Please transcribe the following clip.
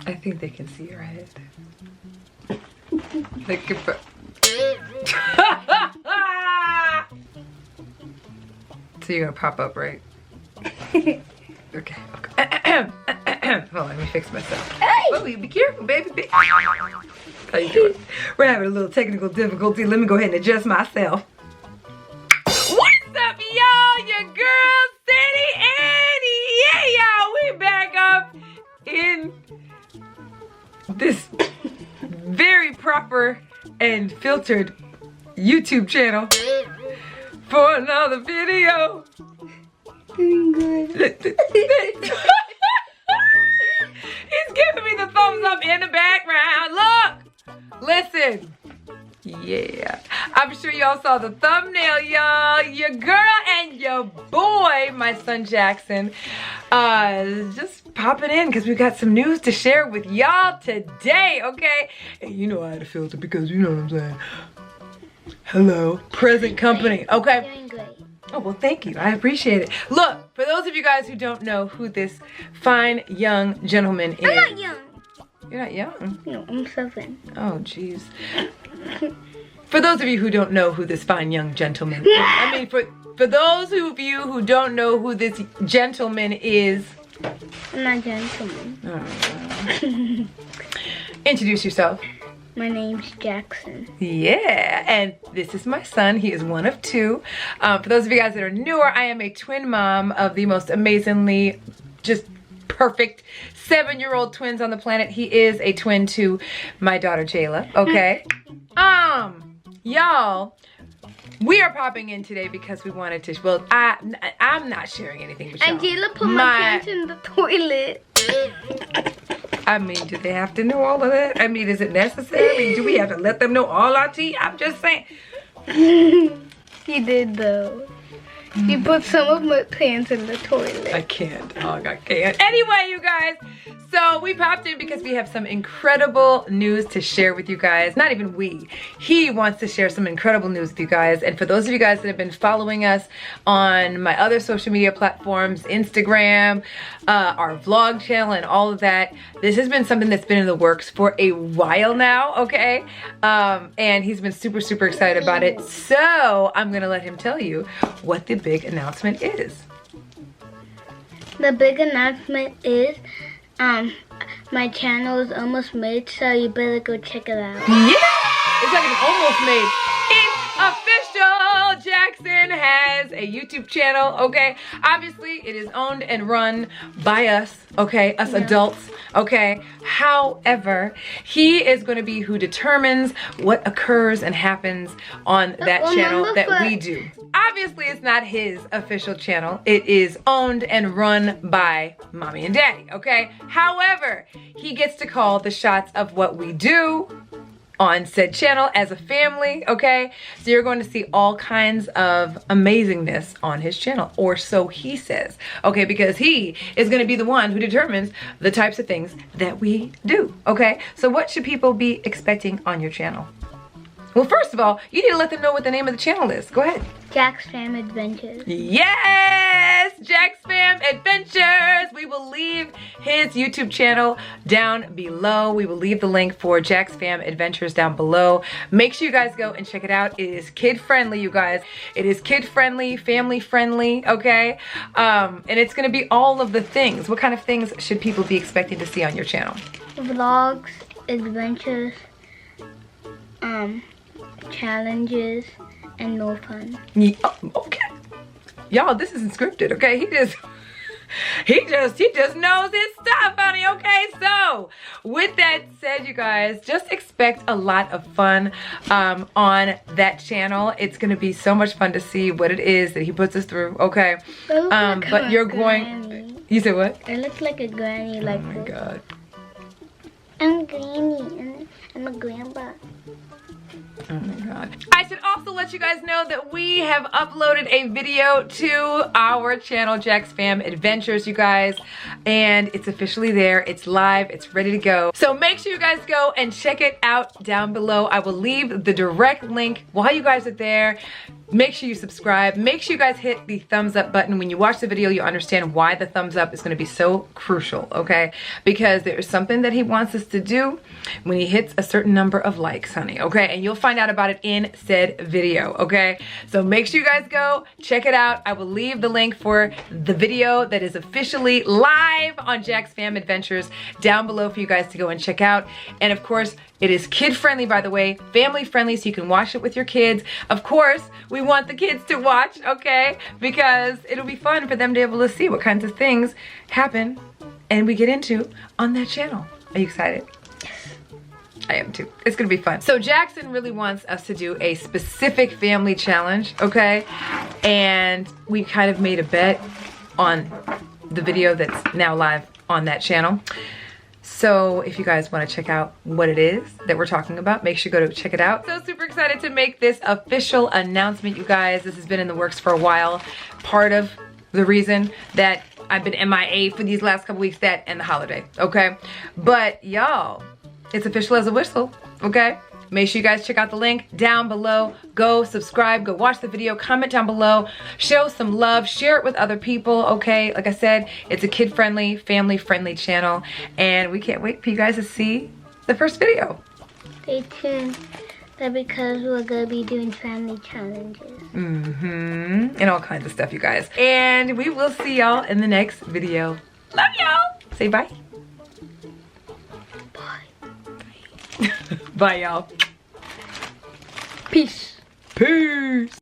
I think they can see your head. They can So you're gonna pop up, right? Okay. Hold on, let me fix myself. Hey! Oh, you be careful, baby. How you doing? We're having a little technical difficulty. Let me go ahead and adjust myself. What's up, y'all? Your girl, Sande, and yeah, y'all, we back up in this very proper and filtered YouTube channel for another video. Doing good. He's giving me the thumbs up in the background. Look, listen. Yeah, I'm sure y'all saw the thumbnail, y'all. Your girl and your boy, my son Jaxson, just popping in because we got some news to share with y'all today, okay? And you know I had to filter because you know what I'm saying. Hello, present company, okay? Doing great. Oh, well, thank you. I appreciate it. Look, for those of you guys who don't know who this fine young gentleman is. I'm not young. You're not young? No, I'm 7. Oh, jeez. For those of you who don't know who this fine young gentleman is, I mean, for those of you who don't know who this gentleman is. I'm not gentleman. Oh. Introduce yourself. My name's Jaxson. Yeah, and this is my son. He is one of 2. For those of you guys that are newer, I am a twin mom of the most amazingly, just perfect 7-year-old twins on the planet. He is a twin to my daughter Jayla. Okay. Y'all, we are popping in today because we wanted to. Well, I'm not sharing anything with y'all. And Jayla put my pants in the toilet. I mean, do they have to know all of that? I mean, is it necessary? I mean, do we have to let them know all our tea? I'm just saying. He did though. He put some of my pants in the toilet. I can't. Oh, I can't. Anyway, you guys. So we popped in because we have some incredible news to share with you guys. Not even we. He wants to share some incredible news with you guys. And for those of you guys that have been following us on my other social media platforms, Instagram, our vlog channel and all of that, this has been something that's been in the works for a while now, okay? And he's been super, super excited about it. So I'm gonna let him tell you what the big announcement is. The big announcement is my channel is almost made, so you better go check it out. Yeah! It's like it's almost made. It's official! Jaxson has a YouTube channel, okay? Obviously, it is owned and run by us, okay? Us adults, okay? However, he is going to be who determines what occurs and happens on that channel that we do. Obviously, it's not his official channel. It is owned and run by Mommy and Daddy, okay? However, he gets to call the shots of what we do on said channel as a family, okay? So you're going to see all kinds of amazingness on his channel, or so he says, okay? Because he is going to be the one who determines the types of things that we do, okay? So what should people be expecting on your channel? Well, first of all, you need to let them know what the name of the channel is. Go ahead. Jaxson Adventures. Yes! Jaxson Adventures! We will leave his YouTube channel down below. We will leave the link for Jaxson Adventures down below. Make sure you guys go and check it out. It is kid-friendly, you guys. It is kid-friendly, family-friendly, okay? And it's going to be all of the things. What kind of things should people be expecting to see on your channel? Vlogs, adventures, challenges, and no fun. Yeah, okay. Y'all, this isn't scripted, okay? He just knows his stuff, honey, okay? So, with that said, you guys, just expect a lot of fun on that channel. It's gonna be so much fun to see what it is that he puts us through, okay? But you're going, you said what? I look like a granny like this. Oh my God. I'm granny, and I'm a grandpa. Oh my God. I should also let you guys know that we have uploaded a video to our channel, Jaxson Adventures, you guys. And it's officially there. It's live. It's ready to go. So make sure you guys go and check it out down below. I will leave the direct link while you guys are there. make sure you subscribe. Make sure you guys hit the thumbs up button. When you watch the video, you understand why the thumbs up is going to be so crucial, okay? Because there's something that he wants us to do when he hits a certain number of likes, honey, okay? And you'll find out about it in said video, okay? So make sure you guys go check it out. I will leave the link for the video that is officially live on Jack's Fam Adventures down below for you guys to go and check out. And of course, it is kid friendly, by the way, family friendly, so you can watch it with your kids. Of course, we want the kids to watch, okay? Because it'll be fun for them to be able to see what kinds of things happen and we get into on that channel. Are you excited? I am too. It's gonna be fun. So Jaxson really wants us to do a specific family challenge, okay? And we kind of made a bet on the video that's now live on that channel. So if you guys want to check out what it is that we're talking about, make sure you go to check it out. So super excited to make this official announcement, you guys. This has been in the works for a while. Part of the reason that I've been MIA for these last couple weeks, that and the holiday, okay? But y'all, it's official as a whistle, okay? Make sure you guys check out the link down below. Go subscribe, go watch the video, comment down below, show some love, share it with other people, okay? Like I said, it's a kid-friendly, family-friendly channel, and we can't wait for you guys to see the first video. Stay tuned. That's because we're gonna be doing family challenges. And all kinds of stuff, you guys. And we will see y'all in the next video. Love y'all. Say bye. Bye, y'all. Peace. Peace.